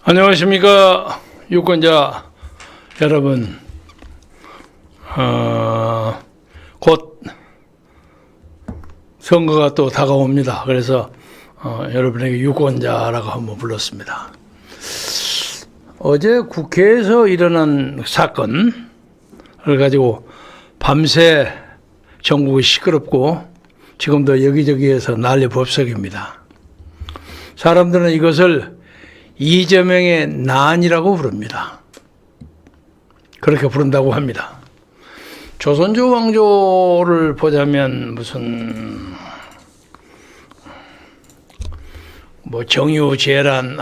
안녕하십니까 유권자 여러분. 곧 선거가 또 다가옵니다. 그래서 여러분에게 유권자라고 한번 불렀습니다. 어제 국회에서 일어난 사건을 가지고 밤새 전국이 시끄럽고 지금도 여기저기에서 난리법석입니다. 사람들은 이것을 이재명의 난이라고 부릅니다. 그렇게 부른다고 합니다. 조선조 왕조를 보자면 무슨 정유 재란,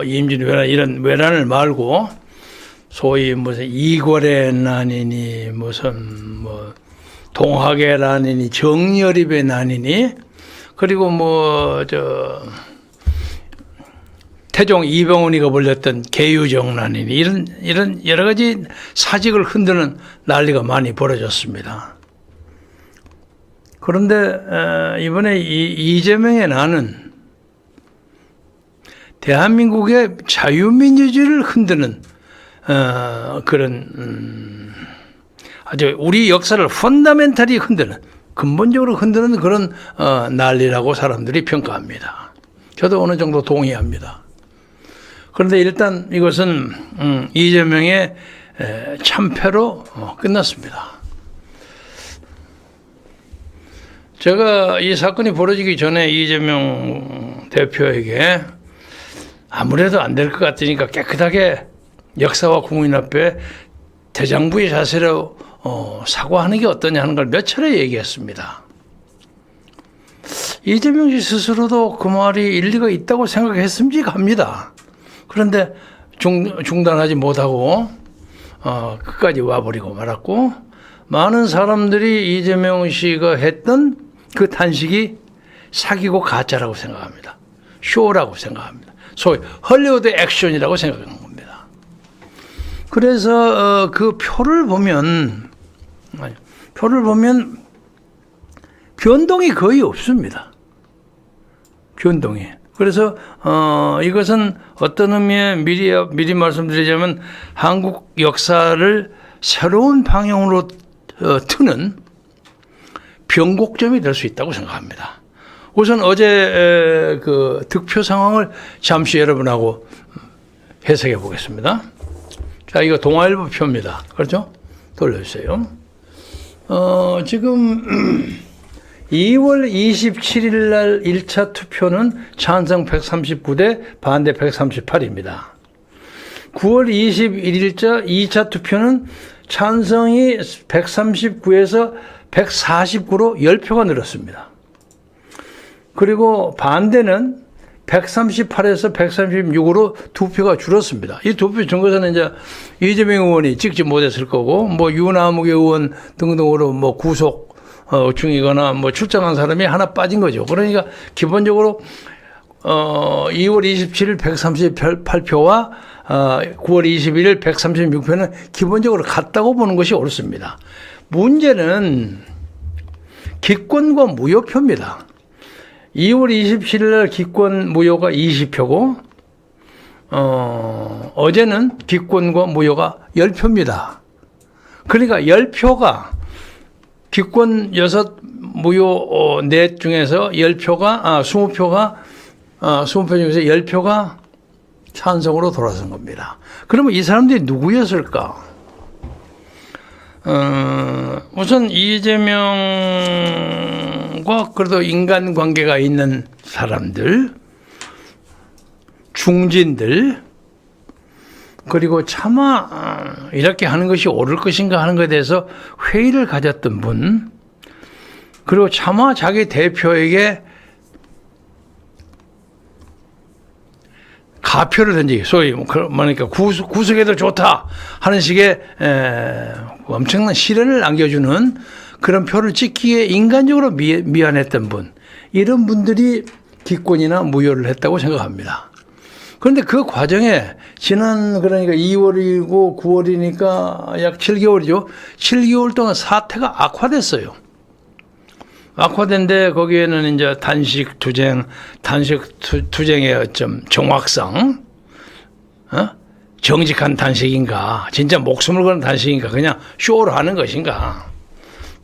임진 왜란 이런 왜란을 말고 소위 무슨 이궐의 난이니 무슨 동학의 난이니 정여립의 난이니 그리고 태종 이병헌이가 벌렸던 계유정난이니 이런 여러 가지 사직을 흔드는 난리가 많이 벌어졌습니다. 그런데 이번에 이재명의 난은 대한민국의 자유민주주의를 흔드는 그런 아주 우리 역사를 펀더멘탈이 흔드는 근본적으로 흔드는 그런 난리라고 사람들이 평가합니다. 저도 어느 정도 동의합니다. 그런데 일단 이것은 이재명의 참패로 끝났습니다. 제가 이 사건이 벌어지기 전에 이재명 대표에게 아무래도 안 될 것 같으니까 깨끗하게 역사와 국민 앞에 대장부의 자세로 사과하는 게 어떠냐 하는 걸 몇 차례 얘기했습니다. 이재명 씨 스스로도 그 말이 일리가 있다고 생각했음직합니다. 그런데 중단하지 못하고 끝까지 와버리고 말았고, 많은 사람들이 이재명 씨가 했던 그 단식이 사기고 가짜라고 생각합니다. 쇼라고 생각합니다. 소위 헐리우드 액션이라고 생각하는 겁니다. 그래서 그 표를 보면 변동이 거의 없습니다. 변동이. 그래서 이것은 어떤 의미에 미리 말씀드리자면 한국 역사를 새로운 방향으로 트는 변곡점이 될 수 있다고 생각합니다. 우선 어제 그 득표 상황을 잠시 여러분하고 해석해 보겠습니다. 자, 이거 동아일보 표입니다. 그렇죠? 돌려주세요. 지금 2월 27일 날 1차 투표는 찬성 139대 반대 138입니다. 9월 21일자 2차 투표는 찬성이 139에서 149로 10표가 늘었습니다. 그리고 반대는 138에서 136으로 2표가 줄었습니다. 이 2표 증거서는 이제 이재명 의원이 찍지 못했을 거고, 유남욱의 의원 등등으로 구속 중이거나 출장한 사람이 하나 빠진 거죠. 그러니까 기본적으로 2월 27일 138표와 9월 21일 136표는 기본적으로 같다고 보는 것이 옳습니다. 문제는 기권과 무효표입니다. 2월 27일 날 기권 무효가 20표고 어제는 기권과 무효가 10표입니다. 그러니까 10표가 기권 6, 무효 4 중에서 10표가 20표 중에서 10표가 찬성으로 돌아선 겁니다. 그러면 이 사람들이 누구였을까? 우선 이재명과 그래도 인간관계가 있는 사람들, 중진들, 그리고 차마 이렇게 하는 것이 옳을 것인가 하는 것에 대해서 회의를 가졌던 분, 그리고 차마 자기 대표에게 가표를 던지기, 소위 구속해도 좋다 하는 식의 엄청난 시련을 안겨주는 그런 표를 찍기에 인간적으로 미안했던 분, 이런 분들이 기권이나 무효를 했다고 생각합니다. 그런데 그 과정에 그러니까 2월이고 9월이니까 약 7개월이죠. 7개월 동안 사태가 악화됐어요. 악화된데 거기에는 이제 단식 투쟁의 어쩜 정확성, 정직한 단식인가, 진짜 목숨을 거는 단식인가, 그냥 쇼를 하는 것인가,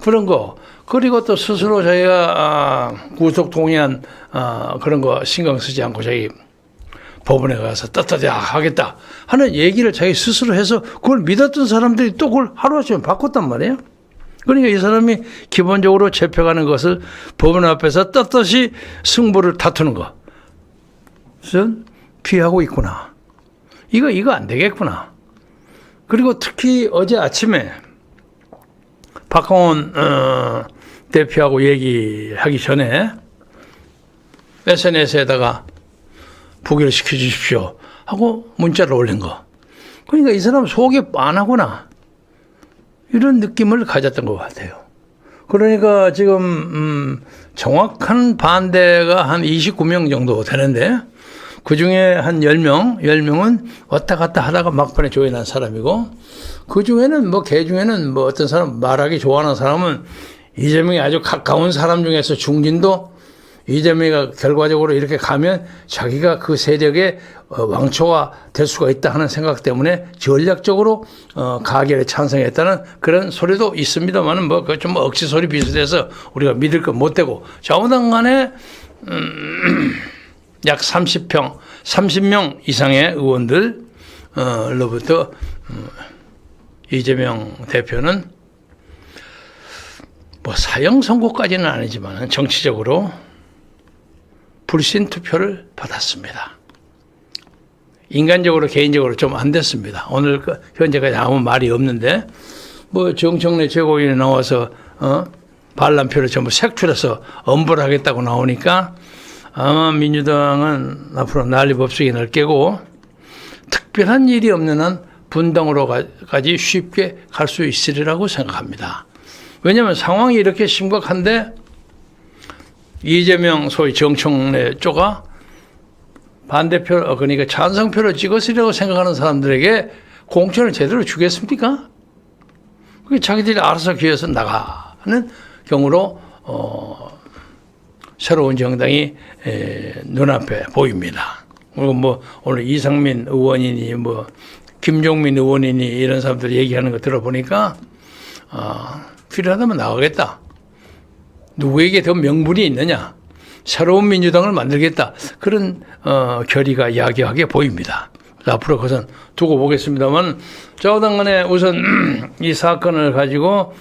그런 거. 그리고 또 스스로 자기가 구속 동의안 그런 거 신경 쓰지 않고 자기 법원에 가서 떳떳하게 하겠다 하는 얘기를 자기 스스로 해서 그걸 믿었던 사람들이 또 그걸 하루아침에 바꿨단 말이에요. 그러니까 이 사람이 기본적으로 잡혀가는 것을 법원 앞에서 떳떳이 승부를 다투는 것, 그것은 피하고 있구나. 이거 안 되겠구나. 그리고 특히 어제 아침에 박홍원 대표하고 얘기하기 전에 SNS에다가 부결시켜 주십시오 하고 문자를 올린 거. 그러니까 이 사람 속이 빤하구나, 이런 느낌을 가졌던 것 같아요. 그러니까 지금 정확한 반대가 한 29명 정도 되는데 그중에 한 10명은 왔다 갔다 하다가 막판에 조인한 사람이고, 그중에는 개 중에는 어떤 사람 말하기 좋아하는 사람은 이재명이 아주 가까운 사람 중에서 중진도 이재명이가 결과적으로 이렇게 가면 자기가 그 세력의 왕초가 될 수가 있다 하는 생각 때문에 전략적으로 가결에 찬성했다는 그런 소리도 있습니다만은 그 좀 억지 소리 비슷해서 우리가 믿을 것 못 되고, 좌우당 간에 약 30명 이상의 의원들로부터 이재명 대표는 사형 선고까지는 아니지만 정치적으로 불신 투표를 받았습니다. 인간적으로 개인적으로 좀 안 됐습니다. 오늘 현재까지 아무 말이 없는데 정청래 최고위원이 나와서 반란표를 전부 색출해서 엄벌을 하겠다고 나오니까 아마 민주당은 앞으로 난리법석이 깨고 특별한 일이 없는 한 분당으로까지 쉽게 갈 수 있으리라고 생각합니다. 왜냐하면 상황이 이렇게 심각한데 이재명 소위 정청래 쪽가 반대표, 그러니까 찬성표를 찍었으리라고 생각하는 사람들에게 공천을 제대로 주겠습니까? 그게 자기들이 알아서 기어서 나가는 경우로 새로운 정당이 눈앞에 보입니다. 그리고 오늘 이상민 의원이니 김종민 의원이니 이런 사람들 얘기하는 거 들어보니까 필요하다면 나가겠다. 누구에게 더 명분이 있느냐, 새로운 민주당을 만들겠다, 그런 결의가 야기하게 보입니다. 앞으로 그것은 두고 보겠습니다만, 좌우당 간에 우선 이 사건을 가지고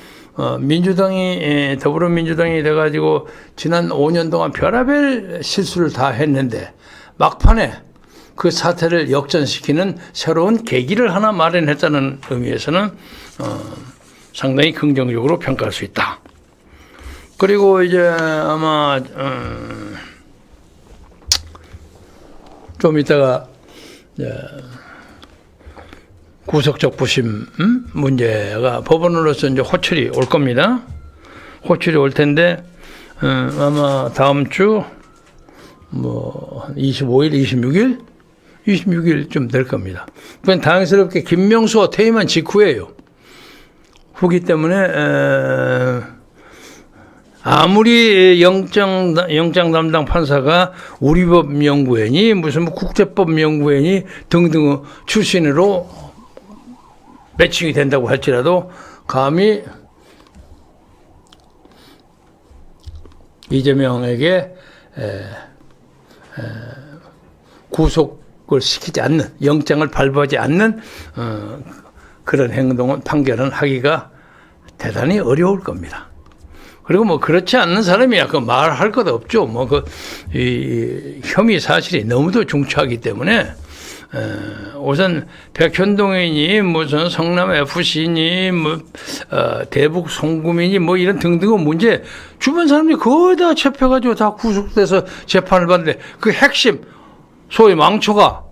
민주당이 더불어민주당이 돼가지고 지난 5년 동안 별의별 실수를 다 했는데 막판에 그 사태를 역전시키는 새로운 계기를 하나 마련했다는 의미에서는 상당히 긍정적으로 평가할 수 있다. 그리고 이제 아마 좀 이따가 구속적 부심 문제가 법원으로서 이제 호출이 올 겁니다. 호출이 올 텐데 아마 다음 주 25일, 26일쯤 될 겁니다. 그건 다행스럽게 김명수가 퇴임한 직후예요. 후기 때문에 아무리 영장 담당 판사가 우리법 연구원이 무슨 국제법 연구원이 등등 출신으로 매칭이 된다고 할지라도 감히 이재명에게 구속을 시키지 않는, 영장을 발부하지 않는 그런 행동은, 판결은 하기가 대단히 어려울 겁니다. 그리고 그렇지 않는 사람이 약간 말할 것 없죠. 이 혐의 사실이 너무도 중차하기 때문에 우선 백현동이니 무슨 성남 FC니 대북 송금이니 이런 등등의 문제, 주변 사람들이 거의 다 잡혀가지고 다 구속돼서 재판을 받는데 그 핵심 소위 망초가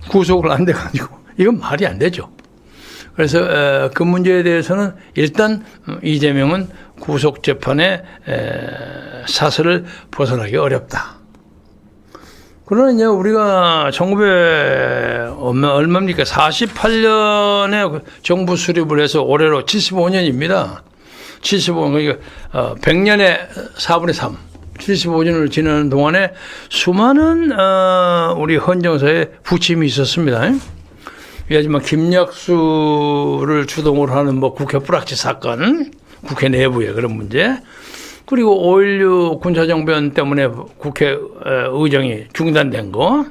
구속을 안 돼가지고 이건 말이 안 되죠. 그래서 그 문제에 대해서는 일단 이재명은 구속 재판의 사슬을 벗어나기 어렵다. 그러나 이제 우리가 48년에 정부 수립을 해서 올해로 75년입니다. 75년, 그러니까 100년에 4분의 3. 75주년을 지내는 동안에 수많은 우리 헌정사에 부침이 있었습니다. 하지만 김약수를 주동으로 하는 뭐 국회 뿌락치 사건, 국회 내부의 그런 문제, 그리고 5.16 군사정변 때문에 국회 의정이 중단된 거,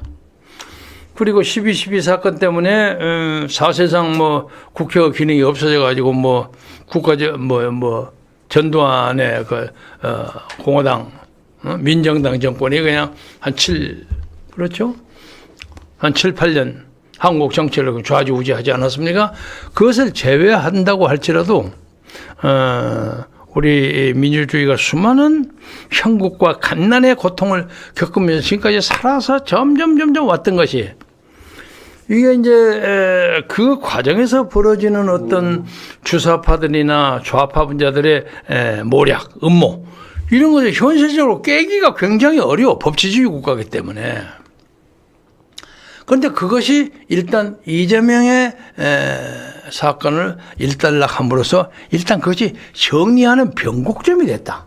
그리고 12.12 사건 때문에 사실상 뭐 국회의 기능이 없어져 가지고 뭐 국가적 전두환의 그 공화당 민정당 정권이 그냥 그렇죠? 한 7, 8년 한국 정치를 좌지우지하지 않았습니까? 그것을 제외한다고 할지라도 우리 민주주의가 수많은 형국과 갓난의 고통을 겪으면서 지금까지 살아서 점점 왔던 것이, 이게 이제 그 과정에서 벌어지는 어떤 주사파들이나 좌파 분자들의 모략, 음모, 이런 것을 현실적으로 깨기가 굉장히 어려워. 법치주의 국가이기 때문에. 그런데 그것이 일단 이재명의 사건을 일단락함으로써 일단 그것이 정리하는 변곡점이 됐다.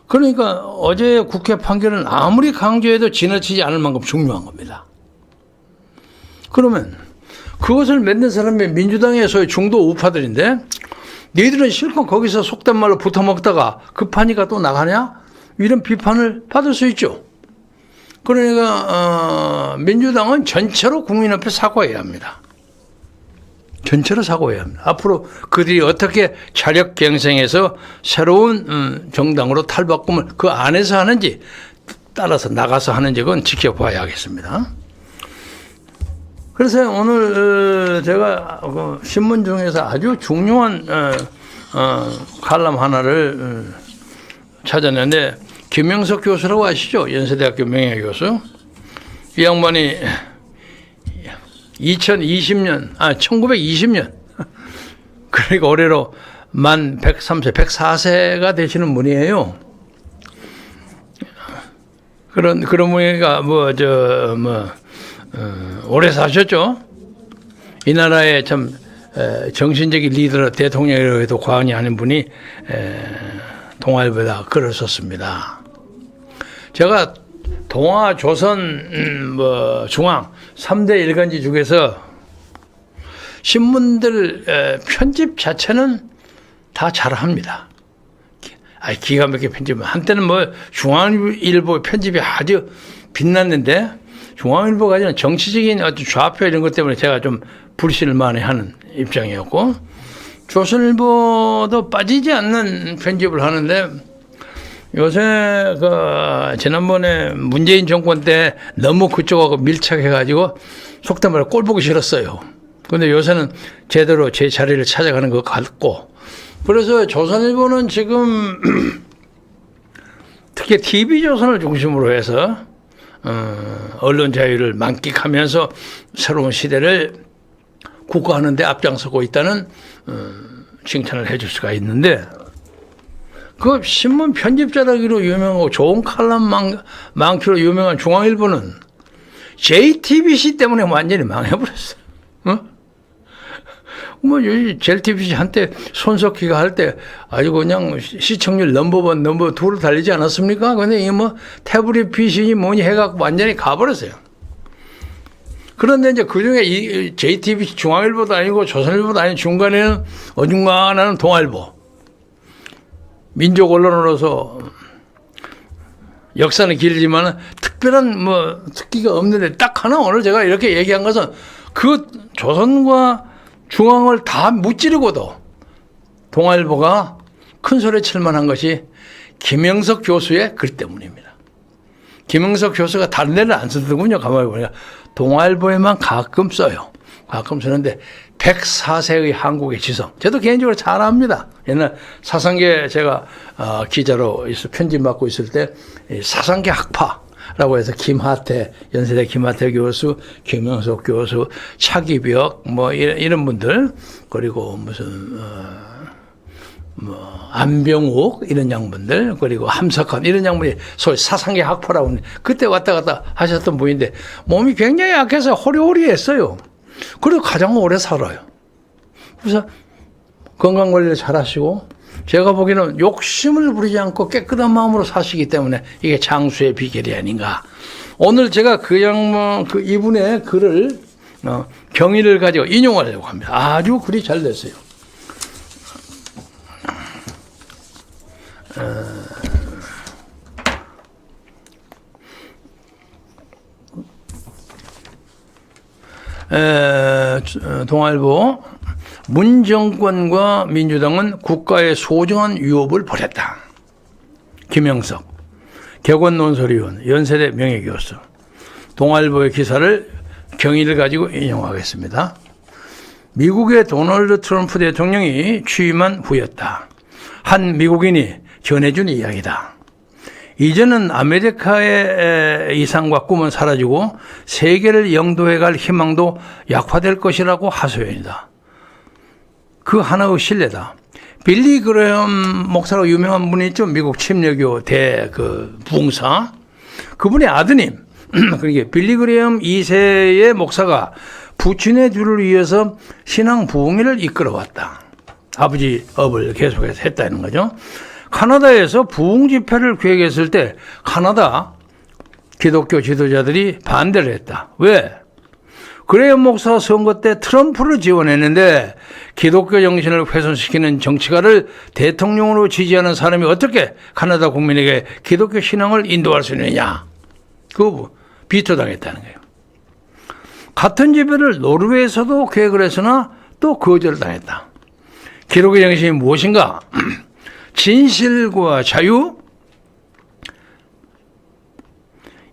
그러니까 어제 국회 판결은 아무리 강조해도 지나치지 않을 만큼 중요한 겁니다. 그러면 그것을 맺는 사람이 민주당의 소위 중도 우파들인데, 너희들은 실컷 거기서 속된 말로 붙어먹다가 급하니까 또 나가냐? 이런 비판을 받을 수 있죠. 그러니까 민주당은 전체로 국민 앞에 사과해야 합니다. 전체로 사과해야 합니다. 앞으로 그들이 어떻게 자력갱생해서 새로운 정당으로 탈바꿈을 그 안에서 하는지, 따라서 나가서 하는지 그건 지켜봐야 하겠습니다. 그래서 오늘 제가 신문 중에서 아주 중요한 칼럼 하나를 찾았는데, 김영석 교수라고 아시죠? 연세대학교 명예교수. 이 양반이 1920년 그러니까 올해로 만 103세, 104세가 되시는 분이에요. 그런 분이가 오래 사셨죠. 이 나라의 참 정신적인 리더, 대통령이라고 해도 과언이 아닌 분이 동아일보에다 글을 썼습니다. 제가 동아, 조선, 중앙 3대 일간지 중에서 신문들 편집 자체는 다 잘합니다. 기가 막히게 편집은. 한때는 중앙일보 편집이 아주 빛났는데, 중앙일보가 아니라 정치적인 어떤 좌표 이런 것 때문에 제가 좀 불신을 많이 하는 입장이었고, 조선일보도 빠지지 않는 편집을 하는데, 요새 지난번에 문재인 정권 때 너무 그쪽하고 밀착해가지고 속된 말로 꼴 보기 싫었어요. 그런데 요새는 제대로 제 자리를 찾아가는 것 같고, 그래서 조선일보는 지금 특히 TV조선을 중심으로 해서 언론 자유를 만끽하면서 새로운 시대를 국가하는 데 앞장서고 있다는 칭찬을 해줄 수가 있는데, 그 신문 편집자라기로 유명하고 좋은 칼럼 많기로 유명한 중앙일보는 JTBC 때문에 완전히 망해버렸어요. JTBC 한때 손석희가 할 때 아주 그냥 시청률 넘버원, 넘버2를 달리지 않았습니까? 근데 이게 태블릿 PC니 뭐니 해갖고 완전히 가버렸어요. 그런데 이제 그 중에 이 JTBC 중앙일보도 아니고 조선일보도 아닌 중간에는 어중간한 동아일보. 민족 언론으로서 역사는 길지만 특별한 특기가 없는데 딱 하나 오늘 제가 이렇게 얘기한 것은 그 조선과 중앙을 다 무찌르고도 동아일보가 큰 소리 칠 만한 것이 김영석 교수의 글 때문입니다. 김영석 교수가 다른 데는 안 쓰더군요. 가만히 보니까 동아일보에만 가끔 써요. 가끔 쓰는데 104세의 한국의 지성. 저도 개인적으로 잘 압니다. 옛날 사상계 제가 기자로 편집 맡고 있을 때 사상계 학파라고 해서 김하태, 연세대 김하태 교수, 김영석 교수, 차기벽 이런 분들, 그리고 무슨 안병욱 이런 양분들, 그리고 함석헌 이런 양분이 소위 사상계 학파라고 하는데, 그때 왔다 갔다 하셨던 분인데 몸이 굉장히 약해서 호리호리했어요. 그래도 가장 오래 살아요. 그래서 건강관리를 잘 하시고 제가 보기에는 욕심을 부리지 않고 깨끗한 마음으로 사시기 때문에 이게 장수의 비결이 아닌가. 오늘 제가 이분의 글을 경의를 가지고 인용하려고 합니다. 아주 글이 잘 됐어요. 동아일보 문 정권과 민주당은 국가의 소중한 유업을 버렸다. 김영석 격언 논설위원 연세대 명예교수. 동아일보의 기사를 경위를 가지고 인용하겠습니다. 미국의 도널드 트럼프 대통령이 취임한 후였다. 한 미국인이 전해준 이야기다. 이제는 아메리카의 이상과 꿈은 사라지고 세계를 영도해 갈 희망도 약화될 것이라고 하소연이다. 그 하나의 신뢰다. 빌리 그레엄 목사로 유명한 분이 있죠. 미국 침례교 부흥사. 그분의 아드님, 그러니까 빌리 그레엄 2세의 목사가 부친의 뒤를 이어서 신앙 부흥회를 이끌어왔다. 아버지 업을 계속해서 했다는 거죠. 카나다에서 부흥 집회를 계획했을 때 카나다 기독교 지도자들이 반대를 했다. 왜? 그레엄 목사 선거 때 트럼프를 지원했는데 기독교 정신을 훼손시키는 정치가를 대통령으로 지지하는 사람이 어떻게 카나다 국민에게 기독교 신앙을 인도할 수 있느냐. 그 비토당했다는 거예요. 같은 집회를 노르웨이에서도 계획을 했으나 또 거절당했다. 기독교 정신이 무엇인가? 진실과 자유,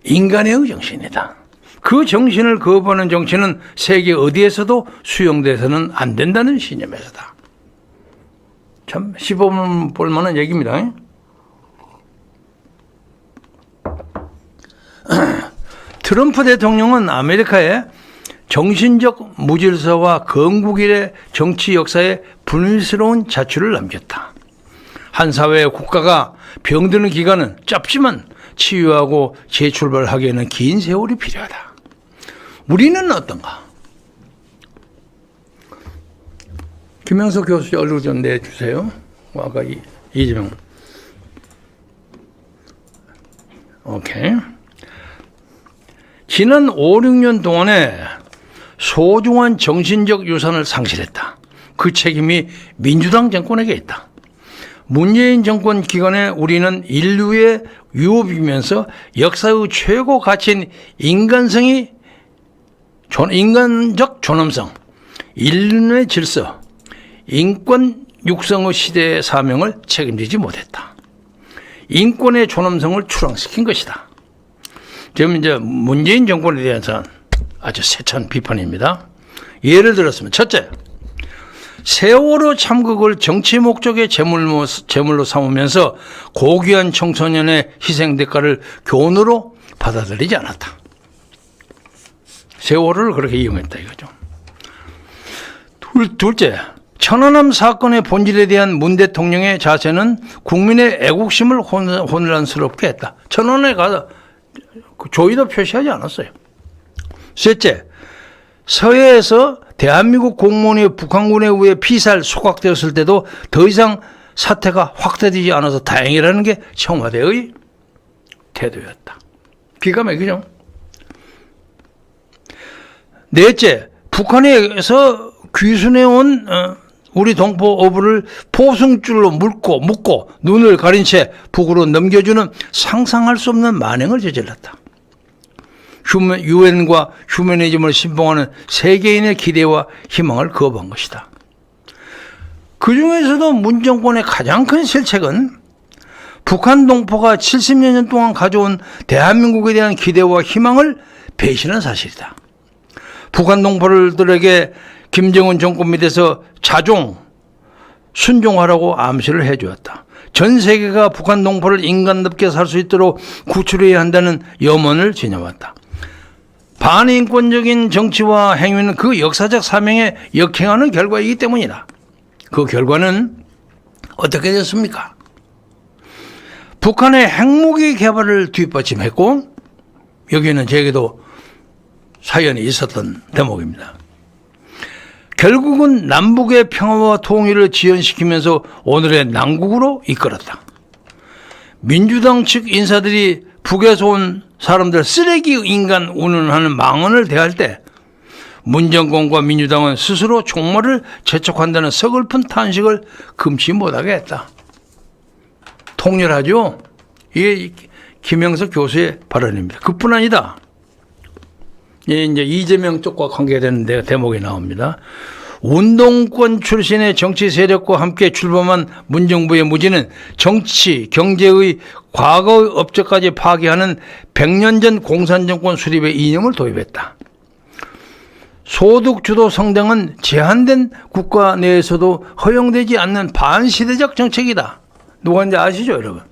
인간의 정신이다. 그 정신을 거부하는 정치는 세계 어디에서도 수용돼서는 안 된다는 신념에서다. 참 씹어볼 만한 얘기입니다. 트럼프 대통령은 아메리카의 정신적 무질서와 건국일의 정치 역사에 불미스러운 자취를 남겼다. 한 사회의 국가가 병드는 기간은 짧지만 치유하고 재출발하기에는 긴 세월이 필요하다. 우리는 어떤가? 김영석 교수 얼굴 좀 내주세요. 아까 이재명. 오케이. 지난 5, 6년 동안에 소중한 정신적 유산을 상실했다. 그 책임이 민주당 정권에게 있다. 문재인 정권 기간에 우리는 인류의 유업이면서 역사의 최고 가치인 인간적 존엄성, 인륜의 질서, 인권 육성의 시대의 사명을 책임지지 못했다. 인권의 존엄성을 추락시킨 것이다. 지금 이제 문재인 정권에 대해서는 아주 세찬 비판입니다. 예를 들었으면 첫째, 세월호 참극을 정치 목적의 제물로 삼으면서 고귀한 청소년의 희생 대가를 교훈으로 받아들이지 않았다. 세월호를 그렇게 이용했다 이거죠. 둘째, 천안함 사건의 본질에 대한 문 대통령의 자세는 국민의 애국심을 혼란스럽게 했다. 천안에 가서 조의도 표시하지 않았어요. 셋째, 서해에서 대한민국 공무원이 북한군에 의해 피살 소각되었을 때도 더 이상 사태가 확대되지 않아서 다행이라는 게 청와대의 태도였다. 기가 막히죠. 넷째, 북한에서 귀순해온 우리 동포 어부를 포승줄로 묶고 눈을 가린 채 북으로 넘겨주는 상상할 수 없는 만행을 저질렀다. 유엔과 휴머니즘을 신봉하는 세계인의 기대와 희망을 거부한 것이다. 그 중에서도 문 정권의 가장 큰 실책은 북한 동포가 70여 년 동안 가져온 대한민국에 대한 기대와 희망을 배신한 사실이다. 북한 동포들에게 김정은 정권 밑에서 순종하라고 암시를 해주었다. 전 세계가 북한 동포를 인간답게 살 수 있도록 구출해야 한다는 염원을 지녀왔다. 반인권적인 정치와 행위는 그 역사적 사명에 역행하는 결과이기 때문이다. 그 결과는 어떻게 됐습니까? 북한의 핵무기 개발을 뒷받침했고, 여기에는 제게도 사연이 있었던 대목입니다. 결국은 남북의 평화와 통일을 지연시키면서 오늘의 난국으로 이끌었다. 민주당 측 인사들이 북에서 온 사람들 쓰레기 인간 운운하는 망언을 대할 때 문정권과 민주당은 스스로 종말을 재촉한다는 서글픈 탄식을 금치 못하게 했다. 통렬하죠? 이게 김영석 교수의 발언입니다. 그뿐 아니다. 이제 이재명 쪽과 관계되는 대목이 나옵니다. 운동권 출신의 정치 세력과 함께 출범한 문정부의 무지는 정치, 경제의 과거의 업적까지 파괴하는 100년 전 공산정권 수립의 이념을 도입했다. 소득주도 성장은 제한된 국가 내에서도 허용되지 않는 반시대적 정책이다. 누구인지 아시죠, 여러분?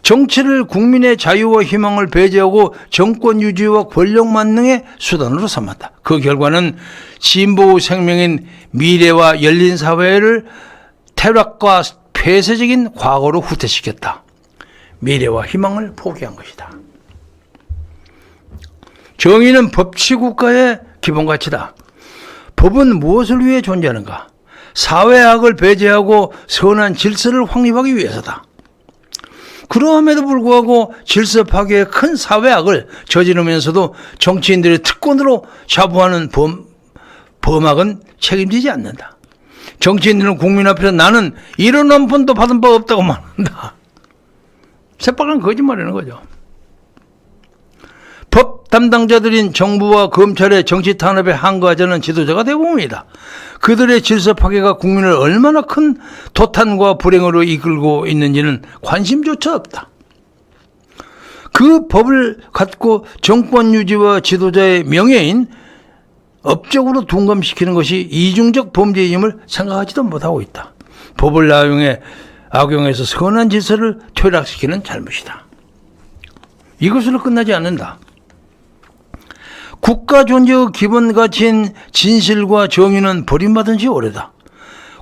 정치를 국민의 자유와 희망을 배제하고 정권 유지와 권력 만능의 수단으로 삼았다. 그 결과는 진보의 생명인 미래와 열린 사회를 퇴락과 폐쇄적인 과거로 후퇴시켰다. 미래와 희망을 포기한 것이다. 정의는 법치국가의 기본가치다. 법은 무엇을 위해 존재하는가? 사회악을 배제하고 선한 질서를 확립하기 위해서다. 그러함에도 불구하고 질서 파괴의 큰 사회악을 저지르면서도 정치인들의 특권으로 자부하는 범악은 책임지지 않는다. 정치인들은 국민 앞에서 나는 이런 한 푼도 받은 바 없다고 말한다. 새빨간 거짓말이라는 거죠. 법 담당자들인 정부와 검찰의 정치 탄압에 항거하자는 지도자가 대부분이다. 그들의 질서 파괴가 국민을 얼마나 큰 도탄과 불행으로 이끌고 있는지는 관심조차 없다. 그 법을 갖고 정권 유지와 지도자의 명예인 업적으로 둔감시키는 것이 이중적 범죄임을 생각하지도 못하고 있다. 법을 악용해서 선한 질서를 퇴락시키는 잘못이다. 이것으로 끝나지 않는다. 국가 존재의 기본 가치인 진실과 정의는 버림받은 지 오래다.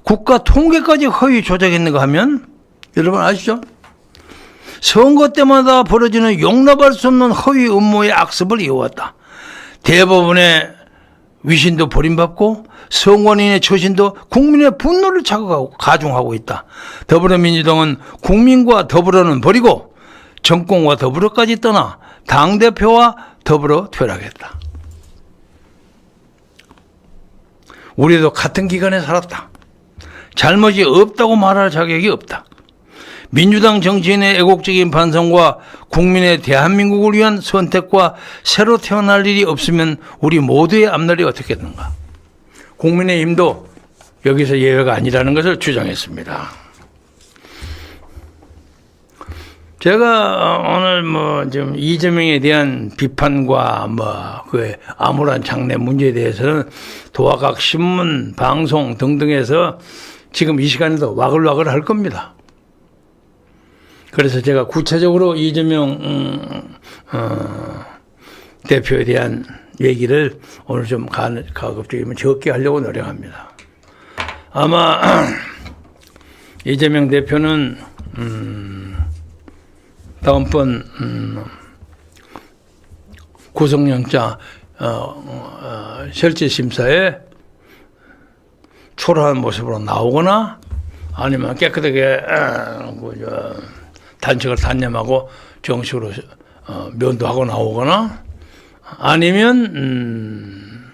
국가 통계까지 허위 조작했는가 하면 여러분 아시죠? 선거 때마다 벌어지는 용납할 수 없는 허위 음모의 악습을 이어왔다. 대법원의 위신도 버림받고 선관위의 처신도 국민의 분노를 자극하고 가중하고 있다. 더불어민주당은 국민과 더불어는 버리고 정권과 더불어까지 떠나 당대표와 더불어 퇴락했다. 우리도 같은 기간에 살았다. 잘못이 없다고 말할 자격이 없다. 민주당 정치인의 애국적인 반성과 국민의 대한민국을 위한 선택과 새로 태어날 일이 없으면 우리 모두의 앞날이 어떻겠는가. 국민의힘도 여기서 예외가 아니라는 것을 주장했습니다. 제가 오늘 지금 이재명에 대한 비판과 그 암울한 장래 문제에 대해서는 도화각 신문, 방송 등등에서 지금 이 시간에도 와글와글 할 겁니다. 그래서 제가 구체적으로 이재명 대표에 대한 얘기를 오늘 좀 가급적이면 적게 하려고 노력합니다. 아마 이재명 대표는 다음번 구속영장 실질심사에 초라한 모습으로 나오거나 아니면 깨끗하게 단식을 단념하고 정식으로 면도하고 나오거나 아니면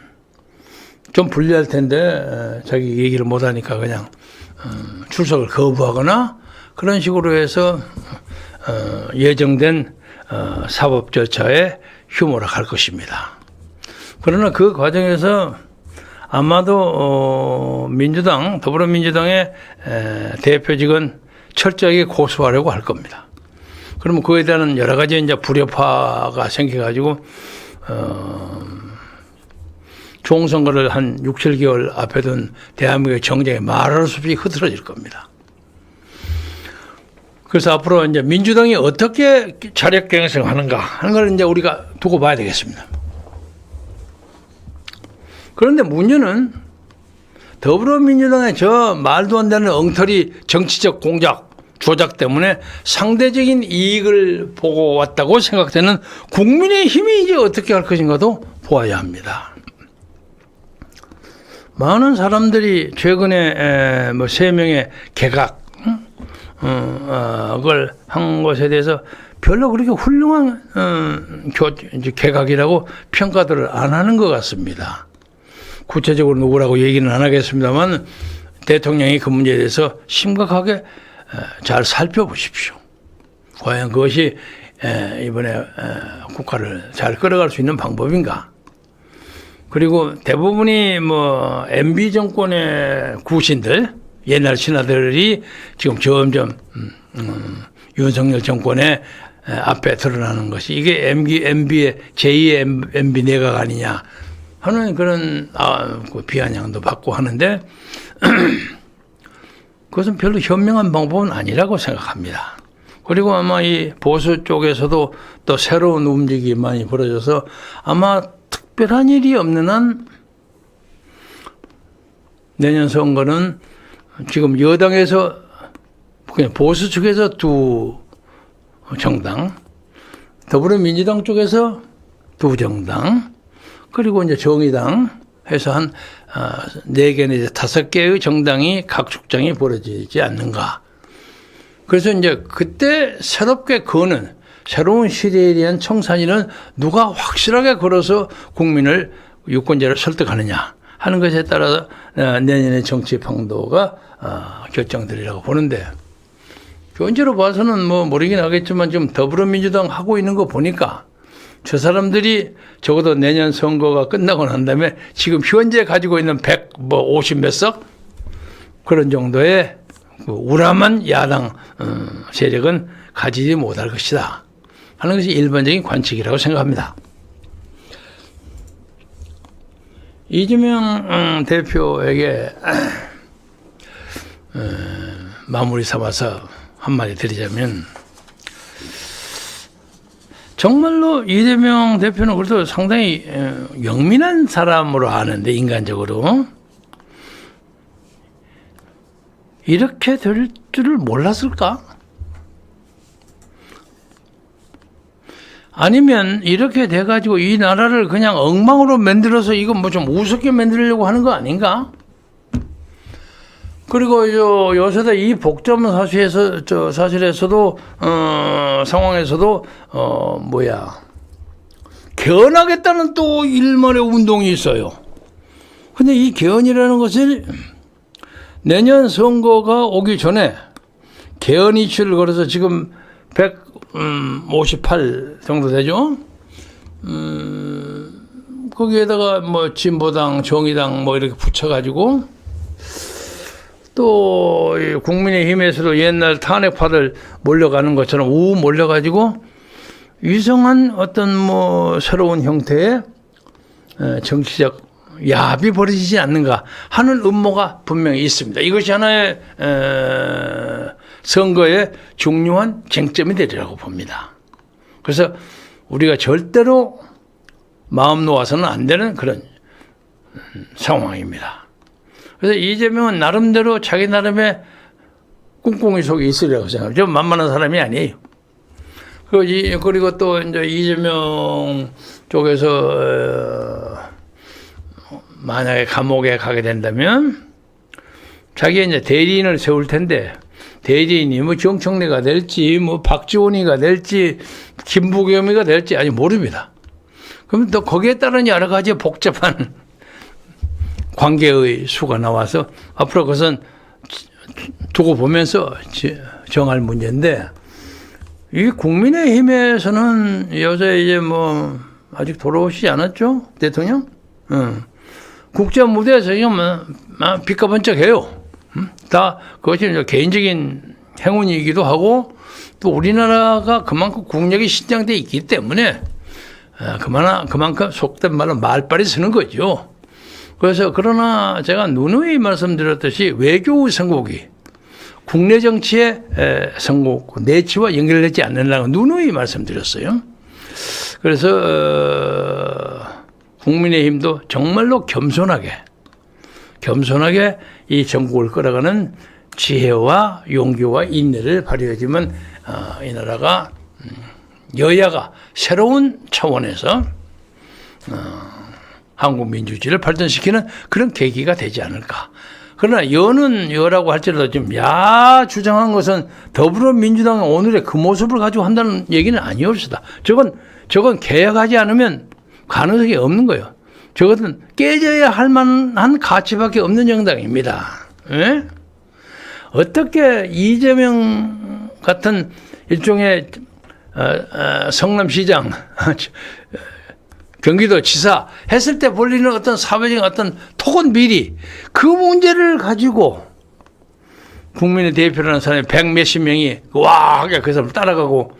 좀 불리할 텐데 자기 얘기를 못하니까 그냥 출석을 거부하거나 그런 식으로 해서 예정된 사법 절차에 휘몰아갈 것입니다. 그러나 그 과정에서 아마도 민주당, 더불어민주당의 대표직은 철저하게 고수하려고 할 겁니다. 그러면 그에 대한 여러 가지 이제 불협화가 생겨가지고 총선거를 한 6, 7개월 앞에 둔 대한민국의 정쟁에 말할 수 없이 흐트러질 겁니다. 그래서 앞으로 이제 민주당이 어떻게 자력 경쟁을 하는가 하는 걸 이제 우리가 두고 봐야 되겠습니다. 그런데 문제는 더불어민주당의 저 말도 안 되는 엉터리 정치적 공작, 조작 때문에 상대적인 이익을 보고 왔다고 생각되는 국민의힘이 이제 어떻게 할 것인가도 보아야 합니다. 많은 사람들이 최근에 뭐 3명의 개각 그걸 한 것에 대해서 별로 그렇게 훌륭한 이제 개각이라고 평가들을 안 하는 것 같습니다. 구체적으로 누구라고 얘기는 안 하겠습니다만 대통령이 그 문제에 대해서 심각하게 잘 살펴보십시오. 과연 그것이 이번에 국가를 잘 끌어갈 수 있는 방법인가? 그리고 대부분이 뭐 MB 정권의 구신들, 옛날 신하들이 지금 점점 윤석열 정권의 앞에 드러나는 것이 이게 MB의 제2의 MB 내각 아니냐 하는 그런 그 비아냥도 받고 하는데 그것은 별로 현명한 방법은 아니라고 생각합니다. 그리고 아마 이 보수 쪽에서도 또 새로운 움직임이 많이 벌어져서 아마 특별한 일이 없는 한 내년 선거는 지금 여당에서 그냥 보수 측에서 2 정당, 더불어민주당 쪽에서 2 정당, 그리고 이제 정의당 해서 한 4개 내지 5개의 정당이 각 축장이 벌어지지 않는가. 그래서 이제 그때 새롭게 거는 새로운 시대에 대한 청산이는 누가 확실하게 걸어서 국민을 유권자를 설득하느냐 하는 것에 따라서 내년의 정치 방도가 결정되리라고 보는데 현재로 봐서는 뭐 모르긴 하겠지만 지금 더불어민주당 하고 있는 거 보니까 저 사람들이 적어도 내년 선거가 끝나고 난 다음에 지금 현재 가지고 있는 150 몇 석 그런 정도의 그 우람한 야당 세력은 가지지 못할 것이다 하는 것이 일반적인 관측이라고 생각합니다. 이재명 대표에게 마무리 삼아서 한마디 드리자면 정말로 이재명 대표는 그래도 상당히 영민한 사람으로 아는데 인간적으로 이렇게 될 줄을 몰랐을까? 아니면 이렇게 돼가지고 이 나라를 그냥 엉망으로 만들어서 이거 뭐 좀 우습게 만들려고 하는 거 아닌가? 그리고 요새도 이 복잡한 사실에서도 상황에서도 개헌하겠다는 또 일말의 운동이 있어요. 근데 이 개헌이라는 것을 내년 선거가 오기 전에 개헌 이슈를 걸어서 지금 158 정도 되죠. 거기에다가 뭐 진보당, 정의당 뭐 이렇게 붙여가지고 또 국민의힘에서도 옛날 탄핵파들 몰려가는 것처럼 몰려가지고 위성한 어떤 뭐 새로운 형태의 정치적 야합이 벌어지지 않는가 하는 음모가 분명히 있습니다. 이것이 하나의 선거의 중요한 쟁점이 되리라고 봅니다. 그래서 우리가 절대로 마음 놓아서는 안 되는 그런 상황입니다. 그래서 이재명은 나름대로 자기 나름의 꿍꿍이 속에 있으리라고 생각해요. 좀 만만한 사람이 아니에요. 그리고 또 이제 이재명 쪽에서 만약에 감옥에 가게 된다면 자기 이제 대리인을 세울 텐데 대리인이 뭐 정청래가 될지 뭐 박지원이가 될지 김부겸이가 될지 아직 모릅니다. 그럼 또 거기에 따른 여러 가지 복잡한 관계의 수가 나와서 앞으로 그것은 두고 보면서 정할 문제인데 이 국민의힘에서는 요새 이제 뭐 아직 돌아오시지 않았죠? 대통령? 국제 무대에서 지금 빛가번쩍해요. 다 그것이 개인적인 행운이기도 하고 또 우리나라가 그만큼 국력이 신장돼 있기 때문에 그만큼 속된 말로 말빨이 서는 거죠. 그래서 그러나 제가 누누이 말씀드렸듯이 외교의 선곡이 국내 정치의 선곡, 내치와 연결되지 않는다고 누누이 말씀드렸어요. 그래서 국민의힘도 정말로 겸손하게 이 전국을 끌어가는 지혜와 용기와 인내를 발휘하지만 이 나라가 여야가 새로운 차원에서 한국 민주주의를 발전시키는 그런 계기가 되지 않을까. 그러나 여는 여라고 할지라도 좀 주장한 것은 더불어민주당이 오늘의 그 모습을 가지고 한다는 얘기는 아니었습니다. 저건 개혁하지 않으면 가능성이 없는 거예요. 저것은 깨져야 할 만한 가치밖에 없는 정당입니다. 예? 어떻게 이재명 같은 일종의 성남시장, 경기도 지사 했을 때 벌리는 어떤 사회적인 어떤 토건 비리, 그 문제를 가지고 국민의 대표라는 사람이 100몇십 명이 와하게 그 사람을 따라가고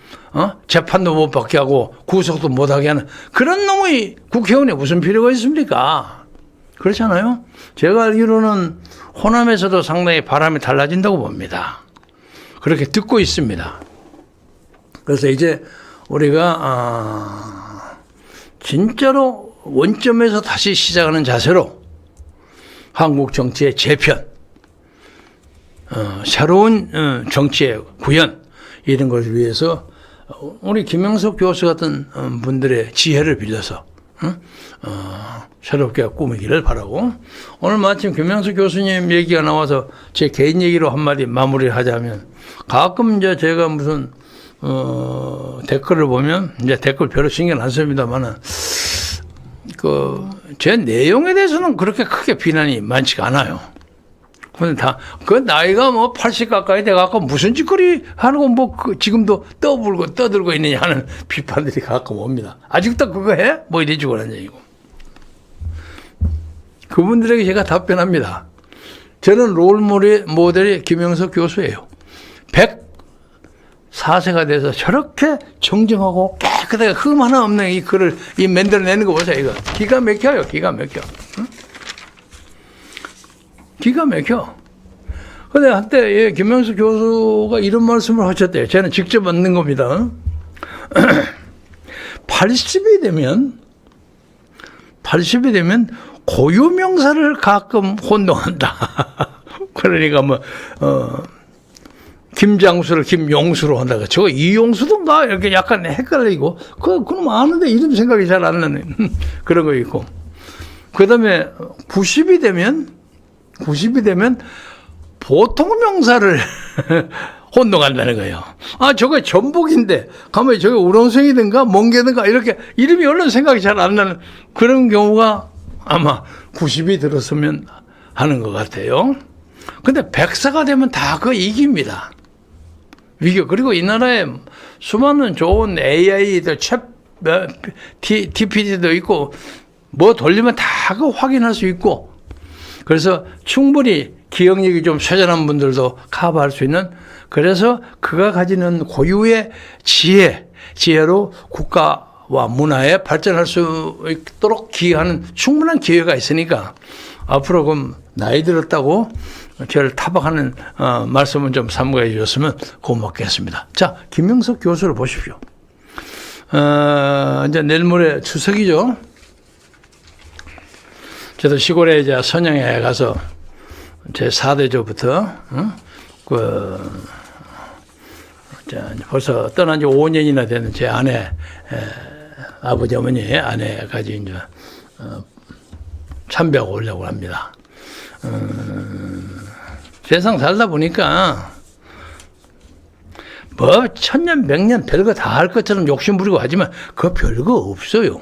재판도 못 받게 하고 구속도 못 하게 하는 그런 놈의 국회의원에 무슨 필요가 있습니까? 그렇잖아요. 제가 알기로는 호남에서도 상당히 바람이 달라진다고 봅니다. 그렇게 듣고 있습니다. 그래서 이제 우리가 진짜로 원점에서 다시 시작하는 자세로 한국 정치의 재편, 새로운 정치의 구현, 이런 것을 위해서 우리 김영석 교수 같은 분들의 지혜를 빌려서 새롭게 꾸미기를 바라고, 오늘 마침 김영석 교수님 얘기가 나와서 제 개인 얘기로 한마디 마무리를 하자면, 가끔 이제 제가 무슨 댓글을 보면, 이제 댓글 별로 신경 안 씁니다만은, 제 내용에 대해서는 그렇게 크게 비난이 많지가 않아요. 근데 그 나이가 80 가까이 돼갖고 무슨 짓거리 하는 거 지금도 떠들고 있느냐 하는 비판들이 가끔 옵니다. 아직도 그거 해? 이래주고 그런 얘기고. 그분들에게 제가 답변합니다. 저는 롤 모델이 김영석 교수예요. 104세가 돼서 저렇게 정정하고 깨끗하게 흠 하나 없는 이 글을 만들어내는 거 보세요. 이거 기가 막혀요. 기가 막혀. 응? 기가 막혀. 근데 한때 김영수 교수가 이런 말씀을 하셨대요. 저는 직접 받는 겁니다. 80이 되면 고유명사를 가끔 혼동한다. 그러니까 김장수를 김용수로 한다고. 저거 이용수던가 이렇게 약간 헷갈리고, 그럼 아는데 이름 생각이 잘 안 나는 그런 거 있고. 그 다음에 90이 되면 보통 명사를 혼동한다는 거예요. 저거 전복인데, 가만히 저게 우렁생이든가 멍게든가 이렇게 이름이 얼른 생각이 잘 안 나는 그런 경우가 아마 90이 들었으면 하는 것 같아요. 근데 100세가 되면 다 이깁니다. 그리고 이 나라에 수많은 좋은 AI도 TPT도 있고, 돌리면 다 확인할 수 있고, 그래서 충분히 기억력이 좀 쇠잔한 분들도 커버할 수 있는, 그래서 그가 가지는 고유의 지혜로 국가와 문화에 발전할 수 있도록 기여하는 충분한 기회가 있으니까, 앞으로 그럼 나이 들었다고 저를 타박하는 말씀은 좀 삼가해 주셨으면 고맙겠습니다. 자, 김영석 교수를 보십시오. 이제 내일 모레 추석이죠. 저도 시골에 이제 선양에 가서 제 4대조부터 벌써 떠난 지 5년이나 되는 제 아내, 아버지 어머니의 아내까지 이제 참배하고 오려고 합니다. 세상 살다 보니까 천년 백년 별거 다 할 것처럼 욕심 부리고 하지만 그거 별거 없어요.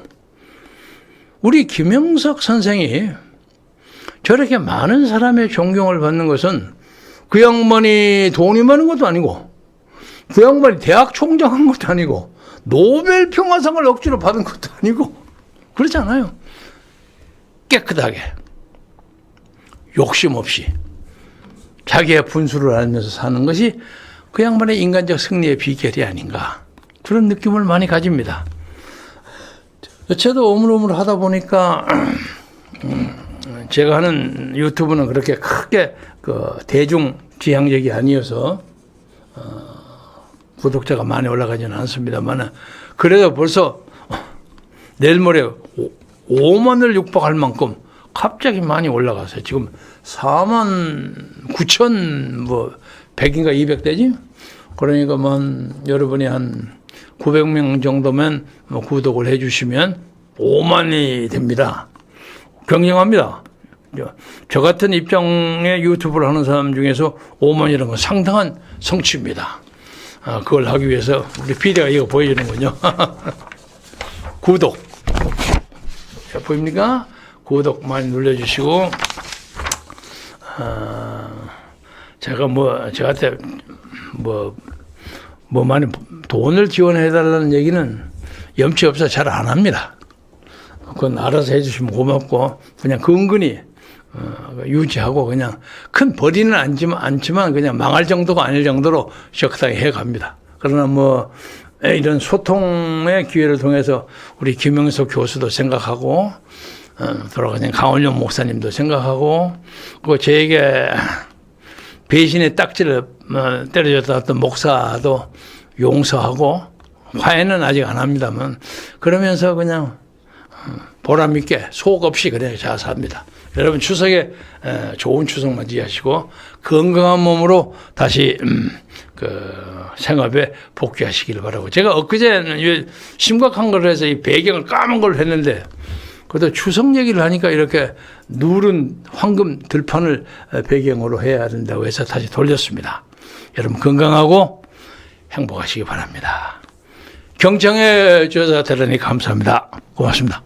우리 김영석 선생이 저렇게 많은 사람의 존경을 받는 것은 그 양반이 돈이 많은 것도 아니고, 그 양반이 대학 총장한 것도 아니고, 노벨 평화상을 억지로 받은 것도 아니고, 그렇지 않아요. 깨끗하게, 욕심 없이 자기의 분수를 알면서 사는 것이 그 양반의 인간적 승리의 비결이 아닌가, 그런 느낌을 많이 가집니다. 저도 오물오물 하다 보니까 제가 하는 유튜브는 그렇게 크게 대중 지향적이 아니어서 구독자가 많이 올라가지는 않습니다만, 그래도 벌써 내일 모레 5만을 육박할 만큼 갑자기 많이 올라가서 지금 49,100인가 200대지? 그러니까 여러분이 한 900명 정도면 구독을 해주시면 5만이 됩니다. 경쟁합니다. 저 같은 입장의 유튜브를 하는 사람 중에서 5만이라는 건 상당한 성취입니다. 그걸 하기 위해서 우리 PD가 이거 보여주는군요. 구독. 자, 보입니까? 구독 많이 눌러주시고, 제가 저한테 많이 돈을 지원해달라는 얘기는 염치 없어 잘 안 합니다. 그건 알아서 해주시면 고맙고, 그냥 근근히 유지하고 그냥 큰 벌이는 않지만 그냥 망할 정도가 아닐 정도로 적당히 해 갑니다. 그러나 이런 소통의 기회를 통해서 우리 김영석 교수도 생각하고, 돌아가신 강원룡 목사님도 생각하고, 그 저에게 배신의 딱지를 때려줬다 했던 목사도 용서하고, 화해는 아직 안 합니다만, 그러면서 그냥 보람있게 속 없이 그냥 잘 삽니다. 여러분 추석에 좋은 추석 맞이하시고 건강한 몸으로 다시 생업에 복귀하시길 바라고. 제가 엊그제는 심각한 걸 해서 이 배경을 까만 걸 했는데 그래도 추석 얘기를 하니까 이렇게 누른 황금 들판을 배경으로 해야 된다고 해서 다시 돌렸습니다. 여러분 건강하고 행복하시기 바랍니다. 경청해 주셔서 대단히 감사합니다. 고맙습니다.